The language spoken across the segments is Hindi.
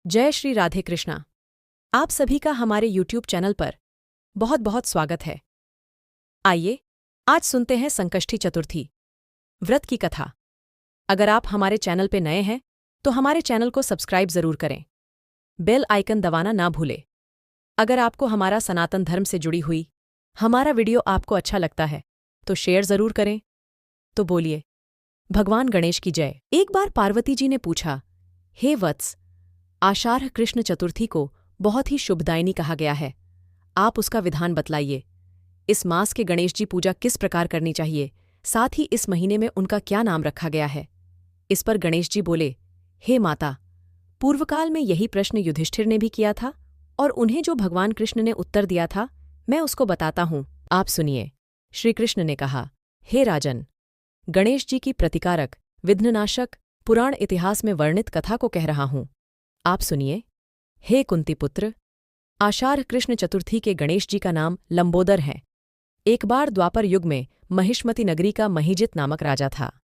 जय श्री राधे कृष्णा। आप सभी का हमारे YouTube चैनल पर बहुत बहुत स्वागत है। आइए आज सुनते हैं संकष्टी चतुर्थी व्रत की कथा। अगर आप हमारे चैनल पे नए हैं तो हमारे चैनल को सब्सक्राइब जरूर करें, बेल आइकन दबाना ना भूलें। अगर आपको हमारा सनातन धर्म से जुड़ी हुई हमारा वीडियो आपको अच्छा लगता है तो शेयर जरूर करें। तो बोलिए भगवान गणेश की जय। एक बार पार्वती जी ने पूछा, हे वत्स, आषाढ़ कृष्ण चतुर्थी को बहुत ही शुभदायिनी कहा गया है, आप उसका विधान बतलाइए। इस मास के गणेश जी पूजा किस प्रकार करनी चाहिए, साथ ही इस महीने में उनका क्या नाम रखा गया है। इस पर गणेश जी बोले, हे माता, पूर्वकाल में यही प्रश्न युधिष्ठिर ने भी किया था और उन्हें जो भगवान कृष्ण ने उत्तर दिया था मैं उसको बताता हूँ, आप सुनिए। श्रीकृष्ण ने कहा, हे राजन, गणेश जी की प्रतिकारक विघ्ननाशक पुराण इतिहास में वर्णित कथा को कह रहा हूँ, आप सुनिए। हे कुंती पुत्र, आषाढ़ कृष्ण चतुर्थी के गणेश जी का नाम लंबोदर है। एक बार द्वापर युग में महिष्मती नगरी का महिजित नामक राजा था।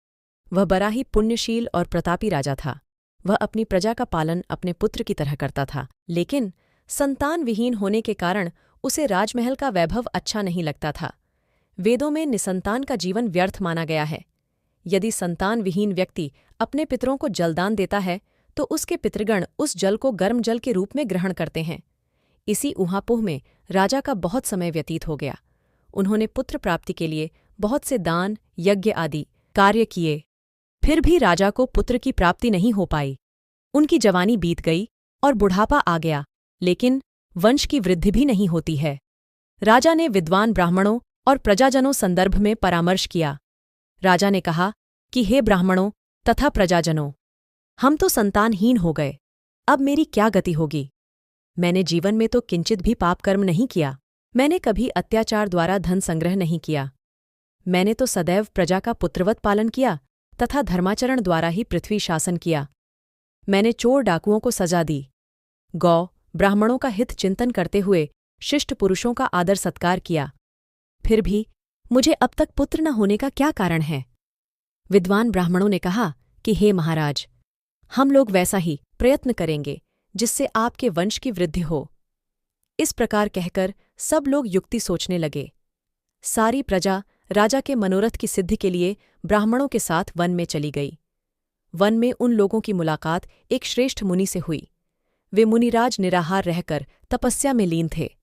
वह बड़ा ही पुण्यशील और प्रतापी राजा था। वह अपनी प्रजा का पालन अपने पुत्र की तरह करता था, लेकिन संतान विहीन होने के कारण उसे राजमहल का वैभव अच्छा नहीं लगता था। वेदों में निसंतान का जीवन व्यर्थ माना गया है। यदि संतान विहीन व्यक्ति अपने पितरों को जलदान देता है तो उसके पितृगण उस जल को गर्म जल के रूप में ग्रहण करते हैं। इसी ऊहापोह में राजा का बहुत समय व्यतीत हो गया। उन्होंने पुत्र प्राप्ति के लिए बहुत से दान यज्ञ आदि कार्य किए, फिर भी राजा को पुत्र की प्राप्ति नहीं हो पाई। उनकी जवानी बीत गई और बुढ़ापा आ गया, लेकिन वंश की वृद्धि भी नहीं होती है। राजा ने विद्वान ब्राह्मणों और प्रजाजनों संदर्भ में परामर्श किया। राजा ने कहा कि हे ब्राह्मणों तथा प्रजाजनों, हम तो संतानहीन हो गए, अब मेरी क्या गति होगी। मैंने जीवन में तो किंचित भी पाप कर्म नहीं किया। मैंने कभी अत्याचार द्वारा धन संग्रह नहीं किया। मैंने तो सदैव प्रजा का पुत्रवत पालन किया तथा धर्माचरण द्वारा ही पृथ्वी शासन किया। मैंने चोर डाकुओं को सजा दी, गौ ब्राह्मणों का हित चिंतन करते हुए शिष्ट पुरुषों का आदर सत्कार किया। फिर भी मुझे अब तक पुत्र न होने का क्या कारण है। विद्वान ब्राह्मणों ने कहा कि हे महाराज, हम लोग वैसा ही प्रयत्न करेंगे जिससे आपके वंश की वृद्धि हो। इस प्रकार कहकर सब लोग युक्ति सोचने लगे। सारी प्रजा राजा के मनोरथ की सिद्धि के लिए ब्राह्मणों के साथ वन में चली गई। वन में उन लोगों की मुलाकात एक श्रेष्ठ मुनि से हुई। वे मुनिराज निराहार रहकर तपस्या में लीन थे।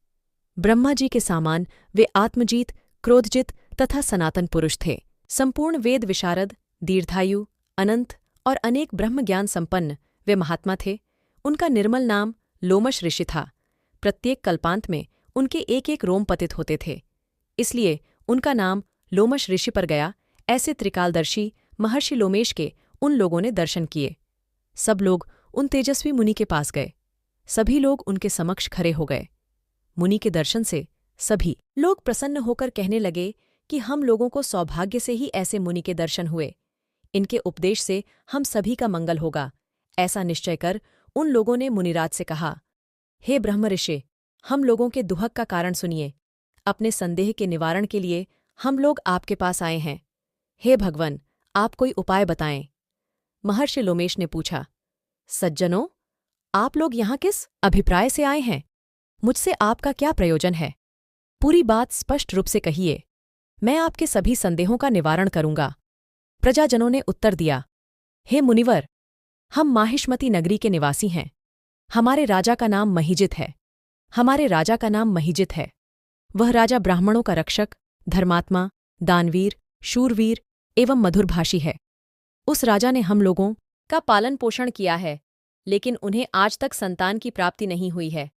ब्रह्मा जी के सामान वे आत्मजीत, क्रोधजित तथा सनातन पुरुष थे। संपूर्ण वेद विशारद, दीर्घायु, अनंत और अनेक ब्रह्म ज्ञान संपन्न वे महात्मा थे। उनका निर्मल नाम लोमश ऋषि था। प्रत्येक कल्पांत में उनके एक एक रोम पतित होते थे, इसलिए उनका नाम लोमश ऋषि पर गया। ऐसे त्रिकालदर्शी महर्षि लोमेश के उन लोगों ने दर्शन किए। सब लोग उन तेजस्वी मुनि के पास गए। सभी लोग उनके समक्ष खड़े हो गए। मुनि के दर्शन से सभी लोग प्रसन्न होकर कहने लगे कि हम लोगों को सौभाग्य से ही ऐसे मुनि के दर्शन हुए। इनके उपदेश से हम सभी का मंगल होगा। ऐसा निश्चय कर उन लोगों ने मुनिराज से कहा, हे ब्रह्म ऋषि, हम लोगों के दुहक का कारण सुनिए। अपने संदेह के निवारण के लिए हम लोग आपके पास आए हैं। हे भगवन, आप कोई उपाय बताएं। महर्षि लोमेश ने पूछा, सज्जनों, आप लोग यहाँ किस अभिप्राय से आए हैं? मुझसे आपका क्या प्रयोजन है? पूरी बात स्पष्ट रूप से कहिए, मैं आपके सभी संदेहों का निवारण करूंगा। प्रजाजनों ने उत्तर दिया, हे मुनिवर, हम माहिष्मती नगरी के निवासी हैं। हमारे राजा का नाम महिजित है। वह राजा ब्राह्मणों का रक्षक, धर्मात्मा, दानवीर, शूरवीर एवं मधुरभाषी है। उस राजा ने हम लोगों का पालन पोषण किया है, लेकिन उन्हें आज तक संतान की प्राप्ति नहीं हुई है।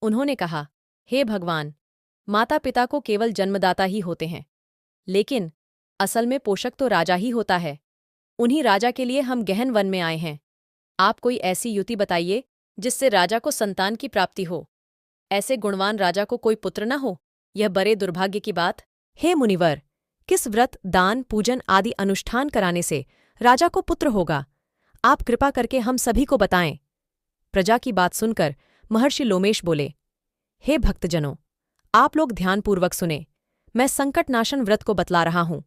उन्होंने कहा, हे भगवान, माता पिता को केवल जन्मदाता ही होते हैं, लेकिन असल में पोषक तो राजा ही होता है। उन्हीं राजा के लिए हम गहन वन में आए हैं। आप कोई ऐसी युति बताइए जिससे राजा को संतान की प्राप्ति हो। ऐसे गुणवान राजा को कोई पुत्र न हो, यह बड़े दुर्भाग्य की बात। हे मुनिवर, किस व्रत, दान, पूजन आदि अनुष्ठान कराने से राजा को पुत्र होगा? आप कृपा करके हम सभी को बताएं। प्रजा की बात सुनकर महर्षि लोमेश बोले, हे भक्तजनों, आप लोग ध्यानपूर्वक सुने। मैं संकटनाशन व्रत को बतला रहा हूं।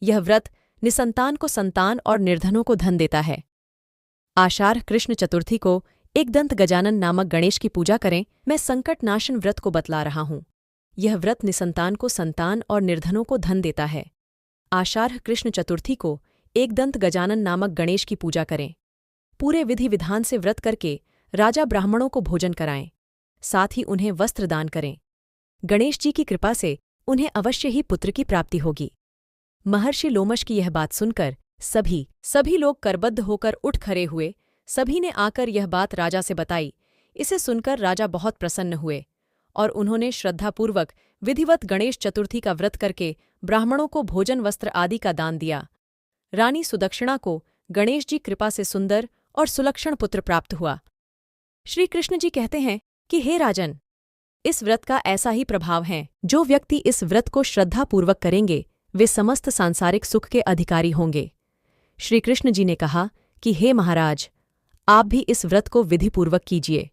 यह व्रत निसंतान को संतान और निर्धनों को धन देता है। आषाढ़ कृष्ण चतुर्थी को एकदंत गजानन नामक गणेश की पूजा करें। मैं संकट नाशन व्रत को बतला रहा हूँ। यह व्रत निसंतान को संतान और निर्धनों को धन देता है। आषाढ़ कृष्ण चतुर्थी को एकदंत गजानन नामक गणेश की पूजा करें। पूरे विधि विधान से व्रत करके राजा ब्राह्मणों को भोजन कराएं। साथ ही उन्हें वस्त्र दान करें। गणेश जी की कृपा से उन्हें अवश्य ही पुत्र की प्राप्ति होगी। महर्षि लोमश की यह बात सुनकर सभी लोग करबद्ध होकर उठ खड़े हुए। सभी ने आकर यह बात राजा से बताई। इसे सुनकर राजा बहुत प्रसन्न हुए और उन्होंने श्रद्धापूर्वक विधिवत गणेश चतुर्थी का व्रत करके ब्राह्मणों को भोजन वस्त्र आदि का दान दिया। रानी सुदक्षिणा को गणेश जी कृपा से सुंदर और सुलक्षण पुत्र प्राप्त हुआ। श्री कृष्ण जी कहते हैं कि हे राजन, इस व्रत का ऐसा ही प्रभाव है। जो व्यक्ति इस व्रत को श्रद्धापूर्वक करेंगे वे समस्त सांसारिक सुख के अधिकारी होंगे। श्री कृष्ण जी ने कहा कि हे महाराज, आप भी इस व्रत को विधिपूर्वक कीजिए।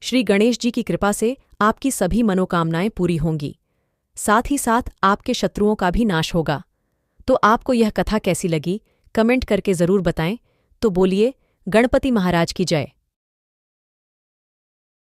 श्री गणेश जी की कृपा से आपकी सभी मनोकामनाएं पूरी होंगी। साथ ही साथ आपके शत्रुओं का भी नाश होगा। तो आपको यह कथा कैसी लगी कमेंट करके जरूर बताएं। तो बोलिए गणपति महाराज की जय।